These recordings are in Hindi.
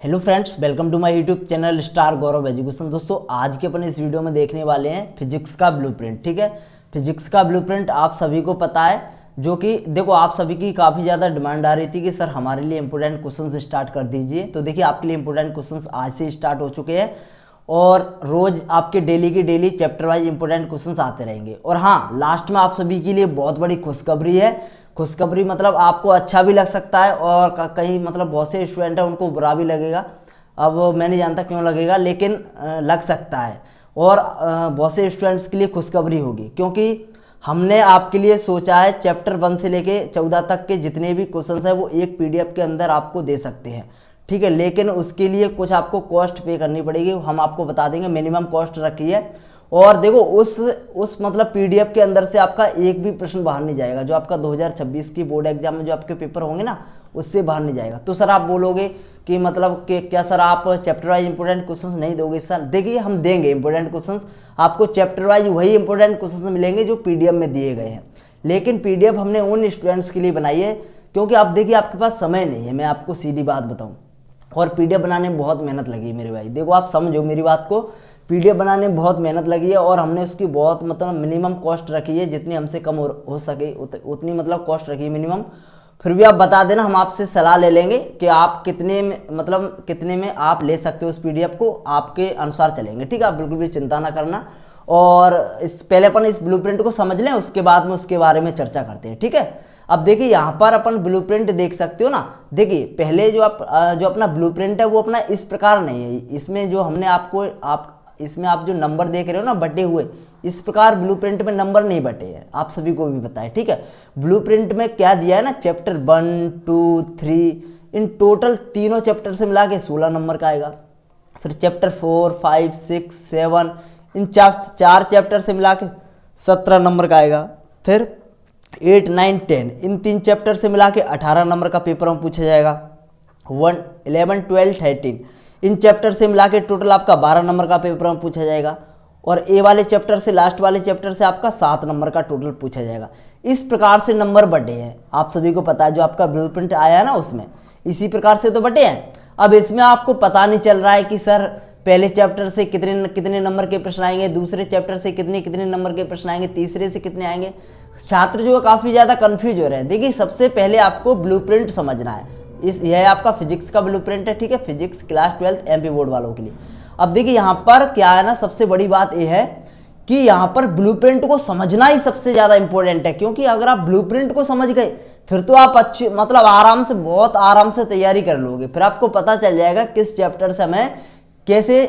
Hello friends, welcome to my YouTube channel star Gaurav education. दोस्तों, आज के अपन इस वीडियो में देखने वाले हैं फिजिक्स का ब्लूप्रिंट। ठीक है, फिजिक्स का ब्लूप्रिंट आप सभी को पता है, जो कि देखो आप सभी की काफ़ी ज़्यादा डिमांड आ रही थी कि सर हमारे लिए इंपॉर्टेंट क्वेश्चंस स्टार्ट कर दीजिए। तो देखिए आपके लिए इंपॉर्टेंट क्वेश्चंस आज से स्टार्ट हो चुके हैं और रोज़ आपके डेली की daily chapter wise important questions आते रहेंगे। और हाँ, लास्ट में आप सभी के लिए बहुत बड़ी खुशखबरी है। खुशखबरी मतलब आपको अच्छा भी लग सकता है और कहीं मतलब बहुत से स्टूडेंट हैं उनको बुरा भी लगेगा। अब मैं नहीं जानता क्यों लगेगा, लेकिन लग सकता है। और बहुत से स्टूडेंट्स के लिए खुशखबरी होगी, क्योंकि हमने आपके लिए सोचा है चैप्टर 1 से लेके 14 तक के जितने भी क्वेश्चंस हैं वो एक पीडीएफ के अंदर आपको दे सकते हैं। ठीक है, लेकिन उसके लिए कुछ आपको कॉस्ट पे करनी पड़ेगी, हम आपको बता देंगे। मिनिमम कॉस्ट रखी है। और देखो उस मतलब पीडीएफ के अंदर से आपका एक भी प्रश्न बाहर नहीं जाएगा। जो आपका 2026 की बोर्ड एग्जाम में जो आपके पेपर होंगे ना, उससे बाहर नहीं जाएगा। तो सर आप बोलोगे कि मतलब कि क्या सर आप चैप्टर वाइज इंपॉर्टेंट क्वेश्चंस नहीं दोगे? सर देखिए, हम देंगे इंपॉर्टेंट क्वेश्चंस आपको। चैप्टर वाइज वही इंपॉर्टेंट क्वेश्चंस मिलेंगे जो पीडीएफ में दिए गए हैं, लेकिन पीडीएफ हमने उन स्टूडेंट्स के लिए बनाई है क्योंकि आप देखिए आपके पास समय नहीं है। मैं आपको सीधी बात बताऊँ, और पीडीएफ बनाने में बहुत मेहनत लगी है मेरे भाई। देखो आप समझो मेरी बात को, पीडीएफ बनाने में बहुत मेहनत लगी है और हमने उसकी बहुत मतलब मिनिमम कॉस्ट रखी है। जितनी हमसे कम हो सके उतनी मतलब कॉस्ट रखी है मिनिमम। फिर भी आप बता देना, हम आपसे सलाह ले लेंगे कि आप कितने में मतलब कितने में आप ले सकते हो उस पीडीएफ को, आपके अनुसार चलेंगे। ठीक है, आप बिल्कुल भी चिंता ना करना। और इस पहले अपन इस ब्लूप्रिंट को समझ लें, उसके बाद में उसके बारे में चर्चा करते हैं। ठीक है, अब देखिए यहाँ पर अपन ब्लूप्रिंट देख सकते हो ना। देखिए पहले जो अपना ब्लूप्रिंट है वो अपना इस प्रकार नहीं है। इसमें जो हमने इसमें आप जो नंबर देख रहे हो ना बटे हुए, इस प्रकार ब्लूप्रिंट में नंबर नहीं बटे हैं, आप सभी को भी पता है। ठीक है, ब्लूप्रिंट में क्या दिया है ना, चैप्टर 1, 2, 3 इन टोटल तीनों चैप्टर से मिला के 16 नंबर का आएगा। फिर चैप्टर 4, 5, 6, 7 इन चार चैप्टर से मिला के 17 नंबर का आएगा। फिर 8, 9, 10 इन 3 चैप्टर से मिला के 18 नंबर का पेपर में पूछा जाएगा। 1, 11, 12, 13 इन चैप्टर से मिला के टोटल आपका 12 नंबर का पेपर में पूछा जाएगा। और ए वाले चैप्टर से लास्ट वाले चैप्टर से आपका 7 नंबर का टोटल पूछा जाएगा। इस प्रकार से नंबर बटे हैं, आप सभी को पता है। जो आपका ब्लूप्रिंट आया है ना उसमें इसी प्रकार से तो बटे हैं। अब इसमें आपको पता नहीं चल रहा है कि सर पहले चैप्टर से कितने कितने नंबर के प्रश्न आएंगे, दूसरे चैप्टर से कितने कितने नंबर के प्रश्न आएंगे, तीसरे से कितने आएंगे। छात्र जो है काफ़ी ज़्यादा कंफ्यूज हो रहे हैं। देखिए सबसे पहले आपको ब्लूप्रिंट समझना है। यह आपका फिजिक्स का ब्लूप्रिंट है। ठीक है, फिजिक्स क्लास 12 एमपी बोर्ड वालों के लिए। अब देखिए यहाँ पर क्या है ना, सबसे बड़ी बात यह है कि यहाँ पर ब्लूप्रिंट को समझना ही सबसे ज़्यादा इंपॉर्टेंट है। क्योंकि अगर आप ब्लूप्रिंट को समझ गए फिर तो आप अच्छी मतलब आराम से बहुत आराम से तैयारी कर लोगे। फिर आपको पता चल जाएगा किस चैप्टर से हमें कैसे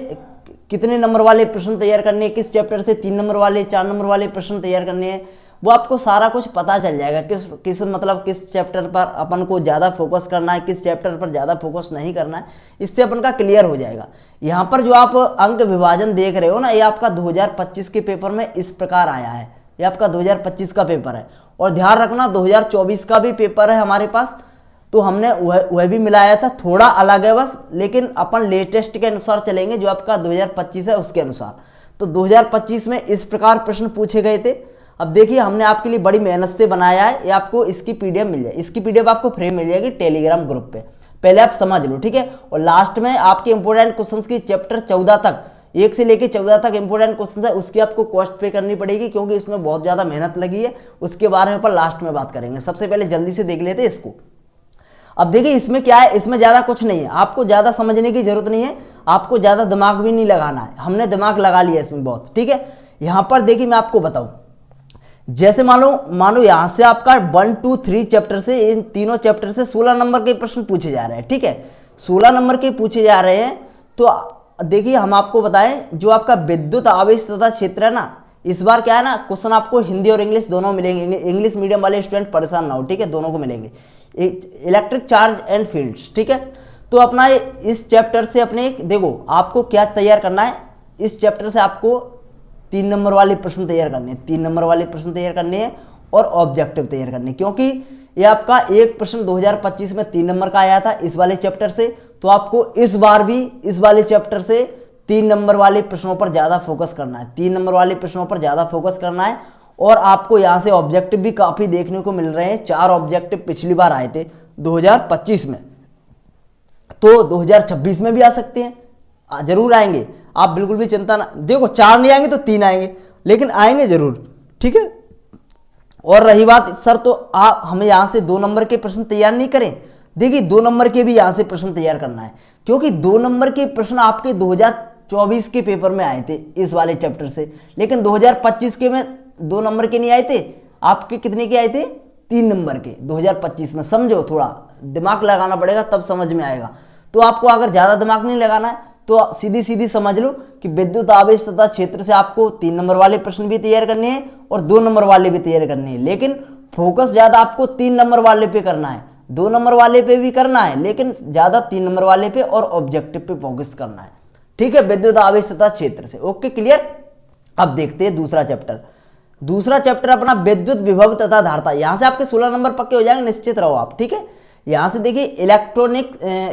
कितने नंबर वाले प्रश्न तैयार करने हैं, किस चैप्टर से 3 नंबर वाले 4 नंबर वाले प्रश्न तैयार करने हैं। वो आपको सारा कुछ पता चल जाएगा। किस चैप्टर पर अपन को ज़्यादा फोकस करना है, किस चैप्टर पर ज़्यादा फोकस नहीं करना है, इससे अपन का क्लियर हो जाएगा। यहाँ पर जो आप अंक विभाजन देख रहे हो ना, ये आपका 2025 के पेपर में इस प्रकार आया है। ये आपका 2025 का पेपर है। और ध्यान रखना 2024 का भी पेपर है हमारे पास, तो हमने वह भी मिलाया था, थोड़ा अलग है बस, लेकिन अपन लेटेस्ट के अनुसार चलेंगे। जो आपका 2025 है उसके अनुसार। तो 2025 में इस प्रकार प्रश्न पूछे गए थे। अब देखिए हमने आपके लिए बड़ी मेहनत से बनाया है। ये आपको इसकी पीडीएफ मिल जाए, इसकी पीडीएफ आपको फ्री मिल जाएगी टेलीग्राम ग्रुप पे। पहले आप समझ लो, ठीक है। और लास्ट में आपके इंपॉर्टेंट क्वेश्चंस की चैप्टर 14 तक, 1 से लेकर 14 तक इंपॉर्टेंट क्वेश्चन है, उसकी आपको कॉस्ट पे करनी पड़ेगी क्योंकि इसमें बहुत ज़्यादा मेहनत लगी है। उसके बारे में अपन लास्ट में बात करेंगे। सबसे पहले जल्दी से देख लेते हैं इसको। अब देखिए इसमें क्या है, इसमें ज़्यादा कुछ नहीं है, आपको ज़्यादा समझने की जरूरत नहीं है, आपको ज़्यादा दिमाग भी नहीं लगाना है। हमने दिमाग लगा लिया इसमें बहुत। ठीक है, यहाँ पर देखिए मैं आपको बताऊँ, जैसे मानो यहाँ से आपका 1, 2, 3 चैप्टर से, इन तीनों चैप्टर से 16 नंबर के प्रश्न पूछे जा रहे हैं। ठीक है, 16 नंबर के पूछे जा रहे हैं। तो देखिए हम आपको बताएं, जो आपका विद्युत आवेश तथा क्षेत्र है ना, इस बार क्या है ना, क्वेश्चन आपको हिंदी और इंग्लिश दोनों मिलेंगे। इंग्लिश मीडियम वाले स्टूडेंट परेशान ना हो, ठीक है, दोनों को मिलेंगे। Electric charge and fields. ठीक है, तो अपना इस चैप्टर से अपने देखो आपको क्या तैयार करना है। इस चैप्टर से आपको 3 नंबर वाले प्रश्न तैयार करने हैं, 3 नंबर वाले प्रश्न तैयार करने हैं और ऑब्जेक्टिव तैयार करने हैं। क्योंकि ये आपका एक प्रश्न 2025 में 3 नंबर का आया था इस वाले चैप्टर से, तो आपको इस बार भी इस वाले चैप्टर से 3 नंबर वाले प्रश्नों पर ज़्यादा फोकस करना है। 3 नंबर वाले प्रश्नों पर ज़्यादा फोकस करना है। और आपको यहाँ से ऑब्जेक्टिव भी काफ़ी देखने को मिल रहे हैं। 4 ऑब्जेक्टिव पिछली बार आए थे 2025 में। तो 2026 में भी आ सकते हैं, जरूर आएंगे। आप बिल्कुल भी चिंता ना, देखो 4 नहीं आएंगे तो 3 आएंगे, लेकिन आएंगे जरूर, ठीक है। और रही बात सर, तो आप हमें यहाँ से 2 नंबर के प्रश्न तैयार नहीं करें, देखिए 2 नंबर के भी यहाँ से प्रश्न तैयार करना है, क्योंकि 2 नंबर के प्रश्न आपके 2024 के पेपर में आए थे इस वाले चैप्टर से, लेकिन 2025 के में 2 नंबर के नहीं आए थे, आपके कितने के आए थे? 3 नंबर के 2025 में। समझो, थोड़ा दिमाग लगाना पड़ेगा तब समझ में आएगा। तो आपको अगर ज़्यादा दिमाग नहीं लगाना है तो सीधी सीधी समझ लो कि विद्युत आवेश तथा क्षेत्र से आपको 3 नंबर वाले प्रश्न भी तैयार करने हैं और 2 नंबर वाले भी तैयार करने हैं, लेकिन फोकस ज़्यादा आपको 3 नंबर वाले पे करना है, 2 नंबर वाले पे भी करना है, लेकिन ज़्यादा 3 नंबर वाले पे और ऑब्जेक्टिव पे फोकस करना है, ठीक है, विद्युत आवेश तथा क्षेत्र से। Okay, clear. अब देखते हैं दूसरा चैप्टर। दूसरा चैप्टर अपना विद्युत विभव तथा धारिता। यहाँ से आपके 16 नंबर पक्के हो जाएंगे, निश्चित रहो आप, ठीक है। यहाँ से देखिए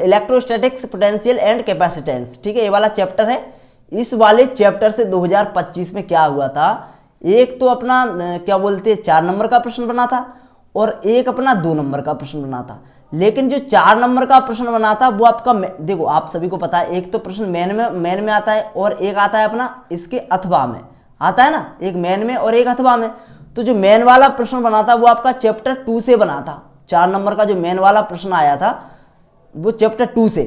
इलेक्ट्रोस्टैटिक्स पोटेंशियल एंड कैपेसिटेंस, ठीक है, ये वाला चैप्टर है। इस वाले चैप्टर से 2025 में क्या हुआ था, एक तो अपना क्या बोलते हैं 4 नंबर का प्रश्न बना था और एक अपना 2 नंबर का प्रश्न बना था। लेकिन जो 4 नंबर का प्रश्न बना था वो आपका, देखो आप सभी को पता है, एक तो प्रश्न मेन में आता है और एक आता है अपना इसके अथवा में आता है ना, एक मेन में और एक अथवा में। तो जो मेन वाला प्रश्न बना था वो आपका चैप्टर 2 से बना था, 4 नंबर का जो मेन वाला प्रश्न आया था वो चैप्टर 2 से।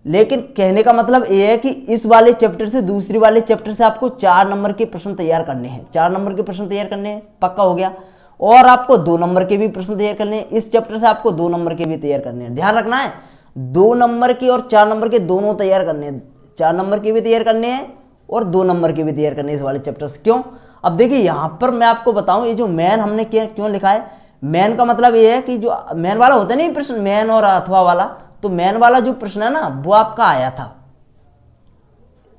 लेकिन कहने का मतलब ये है कि इस वाले चैप्टर से दूसरी वाले चैप्टर से आपको 4 नंबर के प्रश्न तैयार करने हैं, 4 नंबर के प्रश्न तैयार करने हैं, पक्का हो गया। और आपको 2 नंबर के भी प्रश्न तैयार करने हैं, इस चैप्टर से आपको 2 नंबर के भी तैयार करने हैं। ध्यान रखना है, 2 नंबर के और 4 नंबर के दोनों तैयार करने हैं, 4 नंबर के भी तैयार करने हैं और 2 नंबर के भी तैयार करने हैं इस वाले चैप्टर से। क्यों? अब देखिए यहाँ पर मैं आपको बताऊं, ये जो मैन हमने क्यों लिखा है, मैन का मतलब ये है कि जो मैन वाला होता है नहीं प्रश्न, मैन और अथवा वाला, तो मैन वाला जो प्रश्न है ना वो आपका आया था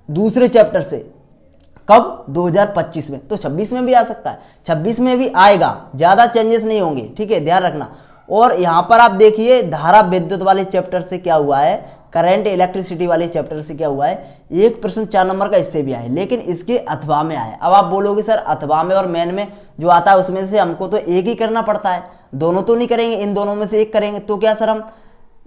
दूसरे चैप्टर से। कब? 2025 में। तो 26 में भी आ सकता है, 26 में भी आएगा, ज़्यादा चेंजेस नहीं होंगे, ठीक है, ध्यान रखना। और यहाँ पर आप देखिए धारा विद्युत वाले चैप्टर से क्या हुआ है, करंट इलेक्ट्रिसिटी वाले चैप्टर से क्या हुआ है, एक प्रश्न 4 नंबर का इससे भी आए, लेकिन इसके अथवा में आए। अब आप बोलोगे सर अथवा में और मेन में जो आता है उसमें से हमको तो एक ही करना पड़ता है, दोनों तो नहीं करेंगे, इन दोनों में से एक करेंगे। तो क्या सर हम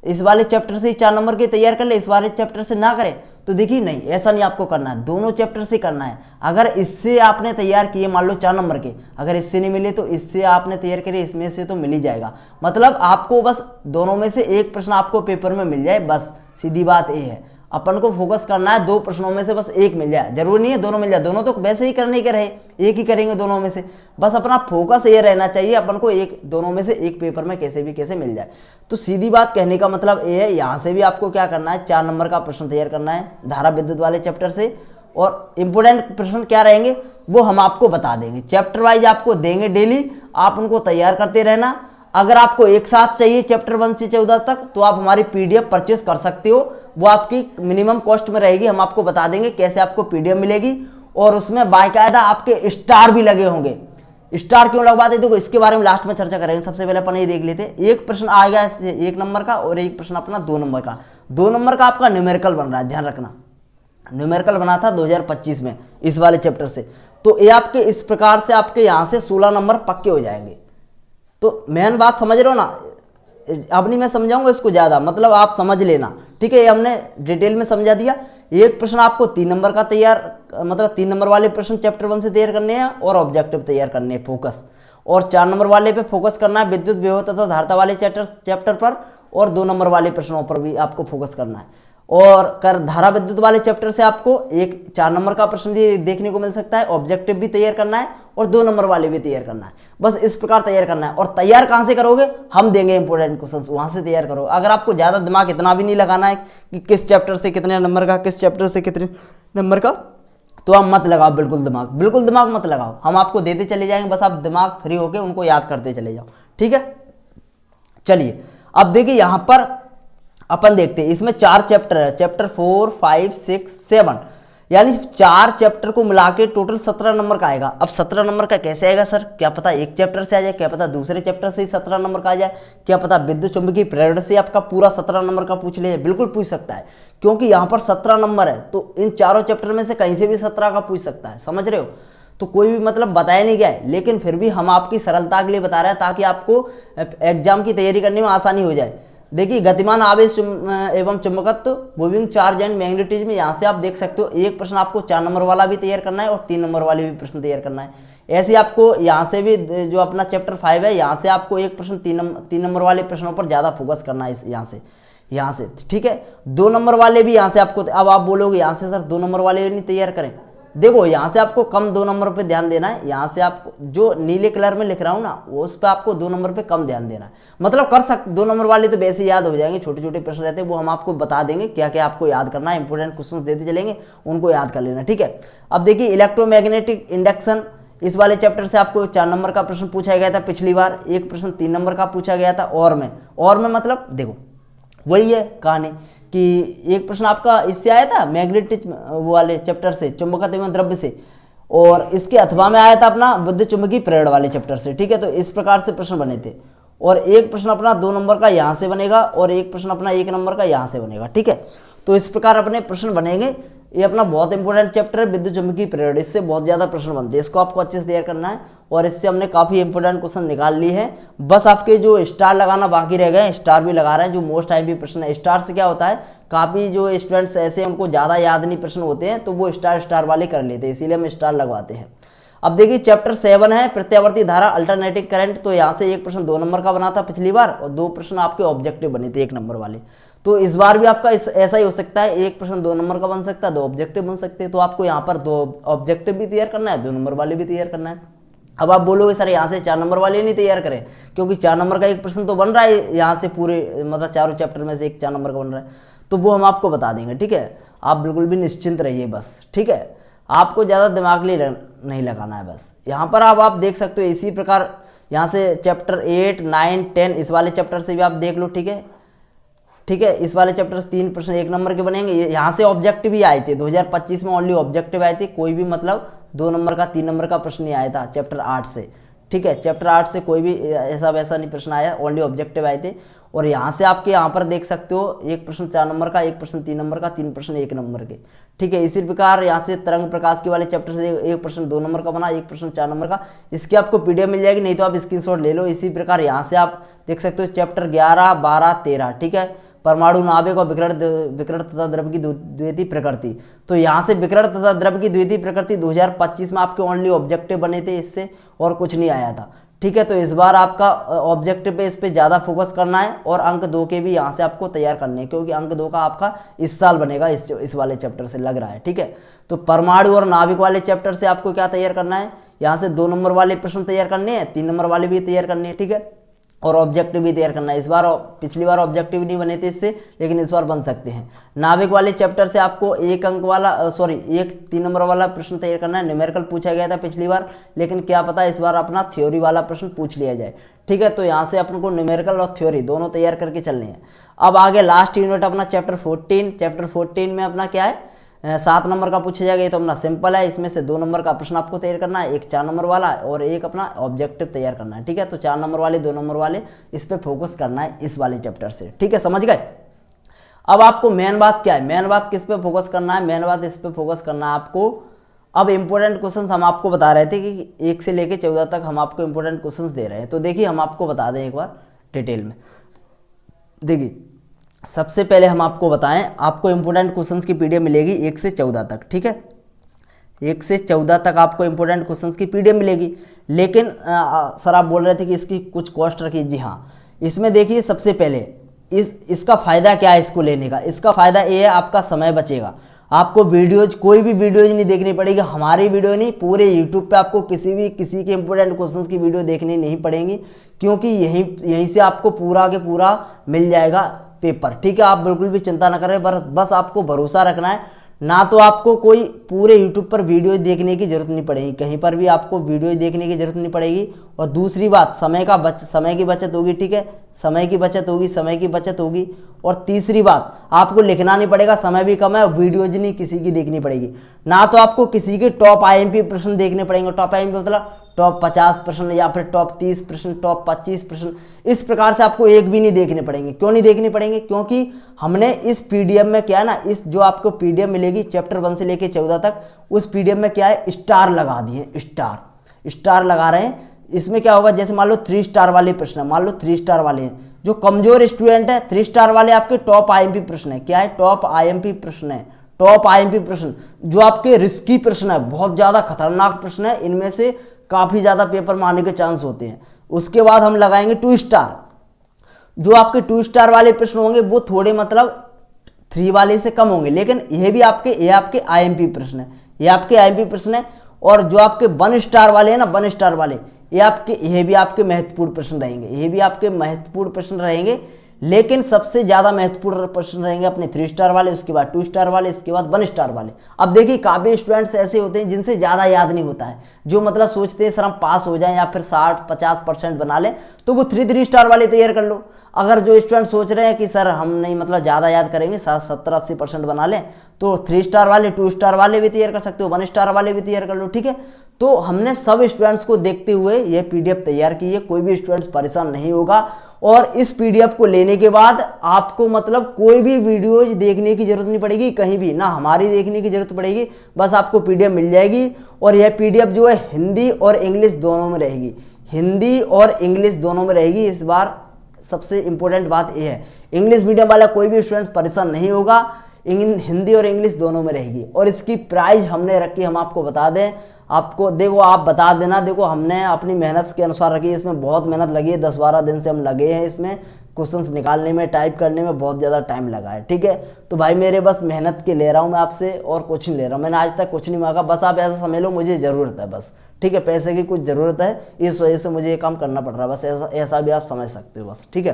इस वाले चैप्टर से 4 नंबर के तैयार कर ले, इस वाले चैप्टर से ना करें? तो देखिए नहीं, ऐसा नहीं आपको करना है, दोनों चैप्टर से करना है। अगर इससे आपने तैयार किए मान लो 4 नंबर के, अगर इससे नहीं मिले तो इससे आपने तैयार करे, इसमें से तो मिल ही जाएगा। मतलब आपको बस दोनों में से एक प्रश्न आपको पेपर में मिल जाए, बस सीधी बात ये है। अपन को फोकस करना है 2 प्रश्नों में से बस एक मिल जाए, जरूरी नहीं है दोनों मिल जाए, दोनों तो वैसे ही करने के रहे, एक ही करेंगे दोनों में से। बस अपना फोकस ये रहना चाहिए अपन को, एक दोनों में से एक पेपर में कैसे भी कैसे मिल जाए। तो सीधी बात कहने का मतलब ये है, यहाँ से भी आपको क्या करना है, 4 नंबर का प्रश्न तैयार करना है धारा विद्युत वाले चैप्टर से। और इंपोर्टेंट प्रश्न क्या रहेंगे वो हम आपको बता देंगे, चैप्टर वाइज आपको देंगे डेली, आप उनको तैयार करते रहना। अगर आपको एक साथ चाहिए चैप्टर 1 से 14 तक तो आप हमारी पीडीएफ परचेस कर सकते हो, वो आपकी मिनिमम कॉस्ट में रहेगी, हम आपको बता देंगे कैसे आपको पीडीएफ मिलेगी। और उसमें बाकायदा आपके स्टार भी लगे होंगे। स्टार क्यों लगवाते देखो इसके बारे में लास्ट में चर्चा करेंगे, सबसे पहले अपन ये देख लेते हैं। एक प्रश्न आएगा 1 नंबर का और एक प्रश्न अपना 2 नंबर का। 2 नंबर का आपका न्यूमेरिकल बन रहा है, ध्यान रखना, न्यूमेरिकल बना था 2025 में इस वाले चैप्टर से। तो ये आपके इस प्रकार से आपके यहाँ से 16 नंबर पक्के हो जाएंगे। तो मेन बात समझ रहे हो ना, अब नहीं मैं समझाऊंगा इसको ज़्यादा, मतलब आप समझ लेना, ठीक है। ये हमने डिटेल में समझा दिया। एक प्रश्न आपको 3 नंबर का तैयार, मतलब 3 नंबर वाले प्रश्न चैप्टर 1 से तैयार करने हैं और ऑब्जेक्टिव तैयार करने हैं फोकस। और 4 नंबर वाले पे फोकस करना है विद्युत विभव तथा धारिता वाले चैप्टर पर, और 2 नंबर वाले प्रश्नों पर भी आपको फोकस करना है। और धारा विद्युत वाले चैप्टर से आपको एक 4 नंबर का प्रश्न भी देखने को मिल सकता है, ऑब्जेक्टिव भी तैयार करना है और 2 नंबर वाले भी तैयार करना है। बस इस प्रकार तैयार करना है। और तैयार कहाँ से करोगे, हम देंगे इंपोर्टेंट क्वेश्चंस, वहां से तैयार करो। अगर आपको ज़्यादा दिमाग इतना भी नहीं लगाना है कि किस चैप्टर से कितने नंबर का, किस चैप्टर से कितने नंबर का, तो आप मत लगाओ, बिल्कुल दिमाग मत लगाओ, हम आपको देते चले जाएंगे, बस आप दिमाग फ्री होकर उनको याद करते चले जाओ, ठीक है। चलिए अब देखिए यहाँ पर अपन देखते हैं, इसमें 4 चैप्टर है, चैप्टर 4, 5, 6, 7, यानी 4 चैप्टर को मिला के टोटल 17 नंबर का आएगा। अब 17 नंबर का कैसे आएगा सर, क्या पता एक चैप्टर से आ जाए, क्या पता दूसरे चैप्टर से ही 17 नंबर का आ जाए, क्या पता विद्युत चुंबकीय प्रेरण से आपका पूरा 17 नंबर का पूछ ले, बिल्कुल पूछ सकता है, क्योंकि यहाँ पर 17 नंबर है। तो इन चारों चैप्टर में से कहीं से भी 17 का पूछ सकता है, समझ रहे हो। तो कोई भी मतलब बताया नहीं गया है, लेकिन फिर भी हम आपकी सरलता के लिए बता रहे हैं ताकि आपको एग्जाम की तैयारी करने में आसानी हो जाए। देखिए गतिमान आवेश एवं चुंबकत्व, मूविंग चार्ज एंड मैग्नेटिज्म, यहाँ से आप देख सकते हो एक प्रश्न आपको 4 नंबर वाला भी तैयार करना है और 3 नंबर वाले भी प्रश्न तैयार करना है। ऐसे आपको यहाँ से भी जो अपना चैप्टर 5 है, यहाँ से आपको एक प्रश्न 3 नंबर वाले प्रश्नों पर ज़्यादा फोकस करना है। यहाँ से ठीक है। 2 नंबर वाले भी यहाँ से आपको, अब आप बोलोगे यहाँ से सर 2 नंबर वाले नहीं तैयार करें, देखो यहाँ से आपको कम 2 नंबर पे ध्यान देना है। यहाँ से आपको जो नीले कलर में लिख रहा हूँ ना, उस पर आपको 2 नंबर पे कम ध्यान देना है। मतलब कर सकते 2 नंबर वाले तो वैसे याद हो जाएंगे, छोटे छोटे प्रश्न रहते हैं, वो हम आपको बता देंगे क्या क्या आपको याद करना है, इंपॉर्टेंट क्वेश्चन देते चलेंगे, उनको याद कर लेना, ठीक है। अब देखिए इलेक्ट्रोमैग्नेटिक इंडक्शन, इस वाले चैप्टर से आपको 4 नंबर का प्रश्न पूछा गया था पिछली बार, एक प्रश्न 3 नंबर का पूछा गया था। और में मतलब देखो वही है कहानी कि एक प्रश्न आपका इससे आया था मैग्नेटिक वाले चैप्टर से, चुंबकत्व एवं द्रव्य से, और इसके अथवा में आया था अपना विद्युत चुंबकीय प्रेरण वाले चैप्टर से, ठीक है। तो इस प्रकार से प्रश्न बने थे, और एक प्रश्न अपना 2 नंबर का यहाँ से बनेगा और एक प्रश्न अपना 1 नंबर का यहाँ से बनेगा, ठीक है। तो इस प्रकार अपने प्रश्न बनेंगे। ये अपना बहुत इंपॉर्टेंट चैप्टर है विद्युत चुंबकीय प्रेरण, इससे बहुत ज़्यादा प्रश्न बनते हैं, इसको आपको अच्छे से तैयार करना है। और इससे हमने काफ़ी इंपॉर्टेंट क्वेश्चन निकाल ली है, बस आपके जो स्टार लगाना बाकी रह गए, स्टार भी लगा रहे हैं, जो मोस्ट टाइम भी प्रश्न है। स्टार से क्या होता है, काफ़ी जो स्टूडेंट्स ऐसे उनको ज़्यादा याद नहीं प्रश्न होते हैं, तो वो स्टार वाले कर लेते हैं, इसीलिए हम स्टार लगवाते हैं। अब देखिए चैप्टर 7 है प्रत्यावर्ती धारा अल्टरनेटिंग करंट, तो यहाँ से एक प्रश्न 2 नंबर का बना था पिछली बार, और 2 प्रश्न आपके ऑब्जेक्टिव बने थे 1 नंबर वाले। तो इस बार भी आपका ऐसा ही हो सकता है, एक प्रश्न 2 नंबर का बन सकता है, 2 ऑब्जेक्टिव बन सकते हैं। तो आपको यहाँ पर 2 ऑब्जेक्टिव भी तैयार करना है, 2 नंबर वाले भी तैयार करना है। अब आप बोलोगे सर यहाँ से 4 नंबर वाले नहीं तैयार करें, क्योंकि 4 नंबर का एक प्रश्न तो बन रहा है यहाँ से, पूरे मतलब चारों चैप्टर में से एक 4 नंबर का बन रहा है, तो वो हम आपको बता देंगे, ठीक है। आप बिल्कुल भी निश्चिंत रहिए बस, ठीक है। आपको ज़्यादा दिमाग नहीं लगाना है बस। यहाँ पर आप देख सकते हो इसी प्रकार यहाँ से चैप्टर 8, 9, 10 इस वाले चैप्टर से भी आप देख लो, ठीक है। ठीक है, इस वाले चैप्टर से 3 प्रश्न 1 नंबर के बनेंगे। यहाँ से ऑब्जेक्टिव भी आए थे 2025 में, ओनली ऑब्जेक्टिव आए थे, कोई भी मतलब 2 नंबर का 3 नंबर का प्रश्न नहीं आया था चैप्टर 8 से, ठीक है। चैप्टर 8 से कोई भी ऐसा वैसा नहीं प्रश्न आया, ओनली ऑब्जेक्टिव आए थे। और यहाँ से आपके यहाँ पर देख सकते हो एक प्रश्न 4 नंबर का, एक प्रश्न 3 नंबर का, 3 प्रश्न 1 नंबर के, ठीक है। इसी प्रकार यहाँ से तरंग प्रकाश के वाले चैप्टर से एक प्रश्न 2 नंबर का बना, एक प्रश्न 4 नंबर का, इसकी आपको पीडीएफ मिल जाएगी, नहीं तो आप स्क्रीनशॉट ले लो। इसी प्रकार यहाँ से आप देख सकते हो चैप्टर 11, 12, 13, ठीक है, परमाणु नाभिक और विकर्ण तथा द्रव्य की द्वितीय प्रकृति। तो यहाँ से विकर्ण तथा द्रव्य की द्वितीय प्रकृति 2025 में आपके ओनली ऑब्जेक्टिव बने थे, इससे और कुछ नहीं आया था, ठीक है। तो इस बार आपका ऑब्जेक्टिव पे इस पे ज़्यादा फोकस करना है, और अंक 2 के भी यहाँ से आपको तैयार करने हैं, क्योंकि अंक 2 का आपका इस साल बनेगा, इस वाले चैप्टर से लग रहा है, ठीक है। तो परमाणु और नाभिक वाले चैप्टर से आपको क्या तैयार करना है, यहाँ से 2 नंबर वाले प्रश्न तैयार करने हैं, 3 नंबर वाले भी तैयार करने हैं, ठीक है, और ऑब्जेक्टिव भी तैयार करना है। इस बार पिछली बार ऑब्जेक्टिव नहीं बने थे इससे, लेकिन इस बार बन सकते हैं। नाभिक वाले चैप्टर से आपको 1 अंक वाला एक 3 नंबर वाला प्रश्न तैयार करना है। न्यूमेरिकल पूछा गया था पिछली बार, लेकिन क्या पता इस बार अपना थ्योरी वाला प्रश्न पूछ लिया जाए, ठीक है। तो यहाँ से अपन को न्यूमेरिकल और थ्योरी दोनों तैयार करके चलने हैं। अब आगे लास्ट यूनिट अपना चैप्टर 14 में अपना क्या है, 7 नंबर का पूछा जाएगा। ये तो अपना सिंपल है, इसमें से 2 नंबर का प्रश्न आपको तैयार करना है, एक 4 नंबर वाला और एक अपना ऑब्जेक्टिव तैयार करना है, ठीक है। तो 4 नंबर वाले 2 नंबर वाले इस पे फोकस करना है इस वाले चैप्टर से, ठीक है, समझ गए। अब आपको मेन बात क्या है, मेन बात किस पे फोकस करना है, मेन बात इस पे फोकस करना है आपको। अब इंपॉर्टेंट क्वेश्चन हम आपको बता रहे थे कि 1 से लेकर 14 तक हम आपको इंपॉर्टेंट क्वेश्चन दे रहे हैं। तो देखिए हम आपको बता दें एक बार डिटेल में। देखिए सबसे पहले हम आपको बताएं, आपको इंपॉर्टेंट क्वेश्चंस की पीडीएफ मिलेगी 1 से 14 तक, ठीक है। 1 से 14 तक आपको इंपॉर्टेंट क्वेश्चंस की पीडीएफ मिलेगी। लेकिन सर आप बोल रहे थे कि इसकी कुछ कॉस्ट रखी, जी हाँ। इसमें देखिए सबसे पहले इसका फ़ायदा क्या है इसको लेने का, इसका फ़ायदा ये है आपका समय बचेगा, आपको वीडियोज कोई भी वीडियोज नहीं देखनी पड़ेगी, हमारी वीडियो नहीं, पूरे यूट्यूब पे आपको किसी के इंपॉर्टेंट क्वेश्चंस की वीडियो देखनी नहीं पड़ेंगी, क्योंकि यहीं से आपको पूरा के पूरा मिल जाएगा पेपर, ठीक है। आप बिल्कुल भी चिंता ना करें, बस आपको भरोसा रखना है। ना तो आपको कोई पूरे यूट्यूब पर वीडियो देखने की जरूरत नहीं पड़ेगी, कहीं पर भी आपको वीडियो देखने की जरूरत नहीं पड़ेगी। और दूसरी बात समय की बचत होगी, ठीक है, समय की बचत होगी। और तीसरी बात आपको लिखना नहीं पड़ेगा, समय भी कम है, और वीडियोज नहीं किसी की देखनी पड़ेगी। ना तो आपको किसी के टॉप आईएमपी प्रश्न देखने पड़ेंगे, टॉप आईएमपी मतलब टॉप 50 प्रश्न या फिर टॉप 30 प्रश्न, टॉप 25 प्रश्न, इस प्रकार से आपको एक भी नहीं देखने पड़ेंगे। क्यों नहीं देखने पड़ेंगे, क्योंकि हमने इस पीडीएफ में क्या है ना, इस जो आपको पीडीएफ मिलेगी चैप्टर 1 से लेकर 14 तक, उस पीडीएफ में क्या है, स्टार लगा दिए, स्टार लगा रहे हैं। इसमें क्या होगा, जैसे मान लो 3 स्टार वाले प्रश्न, मान लो 3 स्टार वाले हैं, जो कमजोर स्टूडेंट है 3 स्टार वाले आपके टॉप आईएमपी प्रश्न है। क्या है? टॉप आईएमपी प्रश्न है। टॉप आईएमपी प्रश्न जो आपके रिस्की प्रश्न है, बहुत ज्यादा खतरनाक प्रश्न है, इनमें से काफी ज्यादा पेपर में आने के चांस होते हैं। उसके बाद हम लगाएंगे 2 स्टार। जो आपके 2 स्टार वाले प्रश्न होंगे वो थोड़े मतलब 3 वाले से कम होंगे, लेकिन ये आपके आईएमपी प्रश्न है, ये आपके आईएमपी प्रश्न है। और जो आपके 1 स्टार वाले हैं ना, 1 स्टार वाले, ये भी आपके महत्वपूर्ण प्रश्न रहेंगे, ये भी आपके महत्वपूर्ण प्रश्न रहेंगे। लेकिन सबसे ज्यादा महत्वपूर्ण प्रश्न रहेंगे अपने 3 स्टार वाले, उसके बाद 2 स्टार वाले, इसके बाद 1 स्टार वाले। अब देखिए काफी स्टूडेंट्स ऐसे होते हैं जिनसे ज्यादा याद नहीं होता है, जो मतलब सोचते हैं सर हम पास हो जाएं या फिर 60-50% बना लें, तो वो 3 स्टार वाले तैयार कर लो। अगर जो स्टूडेंट सोच रहे हैं कि सर हम नहीं मतलब ज्यादा याद करेंगे, 70-80% बना लें, तो 3 स्टार वाले, 2 स्टार वाले भी तैयार कर सकते हो, 1 स्टार वाले भी तैयार कर लो। ठीक है, तो हमने सब स्टूडेंट्स को देखते हुए ये पीडीएफ तैयार की है, कोई भी स्टूडेंट्स परेशान नहीं होगा। और इस पीडीएफ को लेने के बाद आपको मतलब कोई भी वीडियो देखने की जरूरत नहीं पड़ेगी, कहीं भी ना हमारी देखने की जरूरत पड़ेगी, बस आपको पीडीएफ मिल जाएगी। और यह पीडीएफ जो है हिंदी और इंग्लिश दोनों में रहेगी, हिंदी और इंग्लिश दोनों में रहेगी। इस बार सबसे इंपॉर्टेंट बात यह है, इंग्लिश मीडियम वाला कोई भी स्टूडेंट परेशान नहीं होगा, हिंदी और इंग्लिश दोनों में रहेगी। और इसकी प्राइस हमने रखी, हम आपको बता दें, आपको देखो आप बता देना, देखो हमने अपनी मेहनत के अनुसार रखी है, इसमें बहुत मेहनत लगी है, 10-12 दिन से हम लगे हैं इसमें, क्वेश्चंस निकालने में, टाइप करने में बहुत ज़्यादा टाइम लगा है। ठीक है, तो भाई मेरे बस मेहनत के ले रहा हूँ मैं आपसे, और कुछ नहीं ले रहा हूँ, मैंने आज तक कुछ नहीं मांगा, बस आप ऐसा समझ लो मुझे ज़रूरत है बस। ठीक है, पैसे की कुछ ज़रूरत है, इस वजह से मुझे ये काम करना पड़ रहा है, बस ऐसा भी आप समझ सकते हो बस। ठीक है,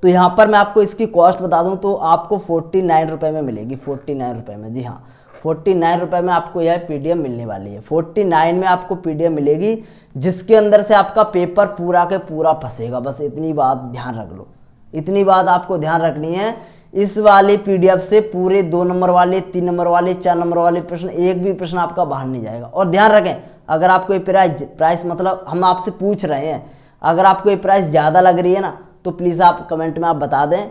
तो यहाँ पर मैं आपको इसकी कॉस्ट बता दूँ तो आपको 49 रुपये में मिलेगी, 49 रुपये में, जी हाँ 49 रुपये में आपको यह पीडीएफ मिलने वाली है। 49 में आपको पीडीएफ मिलेगी, जिसके अंदर से आपका पेपर पूरा के पूरा फंसेगा, बस इतनी बात ध्यान रख लो, इतनी बात आपको ध्यान रखनी है। इस वाले पीडीएफ से पूरे 2 नंबर वाले, 3 नंबर वाले, 4 नंबर वाले प्रश्न, एक भी प्रश्न आपका बाहर नहीं जाएगा। और ध्यान रखें, अगर आपको ये प्राइस मतलब हम आपसे पूछ रहे हैं, अगर आपको ये प्राइस ज़्यादा लग रही है ना, तो प्लीज़ आप कमेंट में आप बता दें,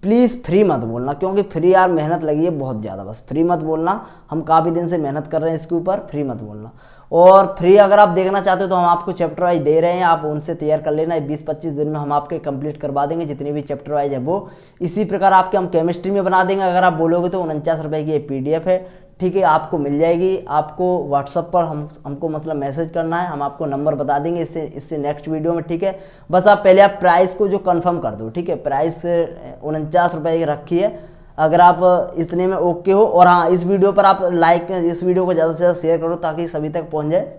प्लीज़ फ्री मत बोलना, क्योंकि फ्री यार मेहनत लगी है बहुत ज़्यादा, बस फ्री मत बोलना, हम काफ़ी दिन से मेहनत कर रहे हैं इसके ऊपर, फ्री मत बोलना। और फ्री अगर आप देखना चाहते हो तो हम आपको चैप्टर वाइज दे रहे हैं, आप उनसे तैयार कर लेना, 20-25 दिन में हम आपके कंप्लीट करवा देंगे जितने भी चैप्टर वाइज है वो। इसी प्रकार आपके हम केमिस्ट्री में बना देंगे, अगर आप बोलोगे तो 49 रुपये की ये पीडीएफ है। ठीक है, आपको मिल जाएगी, आपको व्हाट्सअप पर हमको मतलब मैसेज करना है, हम आपको नंबर बता देंगे इससे नेक्स्ट वीडियो में। ठीक है, बस आप पहले आप प्राइस को जो कंफर्म कर दो। ठीक है, प्राइस 49 रुपये की रखी है, अगर आप इतने में ओके हो। और हाँ, इस वीडियो पर आप लाइक, इस वीडियो को ज़्यादा से ज़्यादा शेयर करो ताकि सभी तक पहुँच जाए।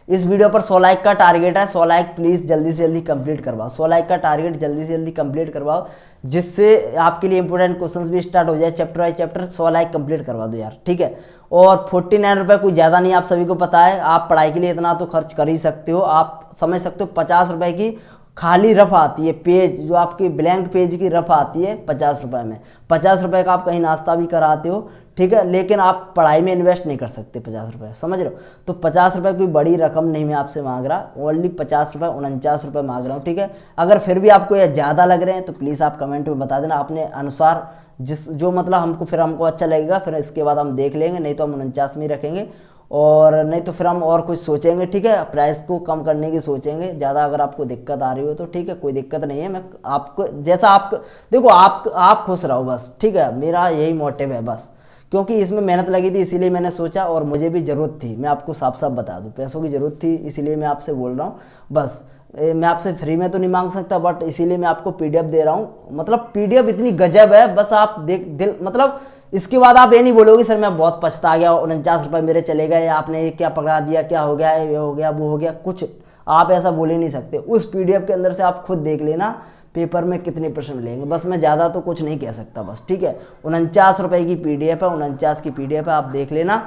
इस वीडियो पर 100 लाइक का टारगेट है, 100 लाइक प्लीज़ जल्दी से जल्दी कंप्लीट करवाओ, 100 लाइक का टारगेट जल्दी से जल्दी कंप्लीट करवाओ, जिससे आपके लिए इंपॉर्टेंट क्वेश्चंस भी स्टार्ट हो जाए chapter by chapter. 100 like complete करवा दो यार। ठीक है, और 49 रुपये कोई ज़्यादा नहीं, आप सभी को पता है, आप पढ़ाई के लिए इतना तो खर्च कर ही सकते हो, आप समझ सकते हो। 50 रुपये की खाली रफ आती है, पेज जो आपकी ब्लैंक पेज की रफ आती है 50 रुपये में, 50 रुपये का आप कहीं नाश्ता भी कराते हो। ठीक है, लेकिन आप पढ़ाई में इन्वेस्ट नहीं कर सकते 50 रुपये, समझ रहे हो। तो 50 रुपये कोई बड़ी रकम नहीं मैं आपसे मांग रहा, ओनली 50 रुपये, 49 रुपये मांग रहा हूँ। ठीक है, अगर फिर भी आपको ये ज़्यादा लग रहे हैं तो प्लीज़ आप कमेंट में बता देना अपने अनुसार, जो मतलब हमको अच्छा लगेगा, फिर इसके बाद हम देख लेंगे, नहीं तो हम 49 में ही रखेंगे, और नहीं तो फिर हम और कुछ सोचेंगे। ठीक है, प्राइस को कम करने की सोचेंगे ज़्यादा, अगर आपको दिक्कत आ रही हो तो ठीक है, कोई दिक्कत नहीं है। मैं आपको जैसा आपको देखो, आप खुश रहो बस। ठीक है, मेरा यही मोटिव है बस, क्योंकि इसमें मेहनत लगी थी इसीलिए मैंने सोचा, और मुझे भी ज़रूरत थी, मैं आपको साफ साफ बता दूं, पैसों की ज़रूरत थी इसीलिए मैं आपसे बोल रहा हूँ बस। मैं आपसे फ्री में तो नहीं मांग सकता, बट इसीलिए मैं आपको पीडीएफ दे रहा हूँ। मतलब पीडीएफ इतनी गजब है, बस आप दिल मतलब इसके बाद आप ये नहीं बोलोगे सर मैं बहुत पछता गया, 49 रुपये मेरे चले गए, आपने क्या पकड़ा दिया, क्या हो गया है, ये हो गया वो हो गया, कुछ आप ऐसा बोल ही नहीं सकते। उस पीडीएफ के अंदर से आप खुद देख लेना पेपर में कितने प्रश्न मिलेंगे, बस मैं ज़्यादा तो कुछ नहीं कह सकता बस। ठीक है, 49 रुपये की पीडीएफ है, 49 की पीडीएफ है, आप देख लेना।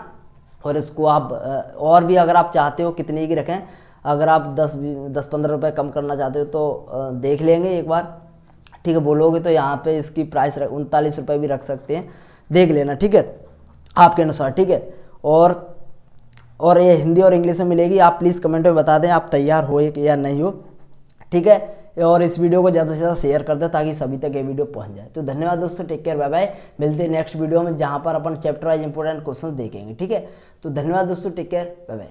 और इसको आप और भी अगर आप चाहते हो कितने की रखें, अगर आप 10-15 रुपये कम करना चाहते हो तो देख लेंगे एक बार। ठीक है, बोलोगे तो यहाँ पे इसकी प्राइस 39 रुपये भी रख सकते हैं, देख लेना। ठीक है, आपके अनुसार। ठीक है, और ये हिंदी और इंग्लिश में मिलेगी, आप प्लीज़ कमेंट में बता दें आप तैयार हो या नहीं हो। ठीक है, और इस वीडियो को ज़्यादा से ज़्यादा शेयर कर दें ताकि सभी तक ये वीडियो पहुंच जाए। तो धन्यवाद दोस्तों, टेक केयर, बाय बाय, मिलते हैं नेक्स्ट वीडियो में जहां पर अपन चैप्टर वाइज इंपॉर्टेंट क्वेश्चन देखेंगे। ठीक है, तो धन्यवाद दोस्तों, टेक केयर, बाय बाय।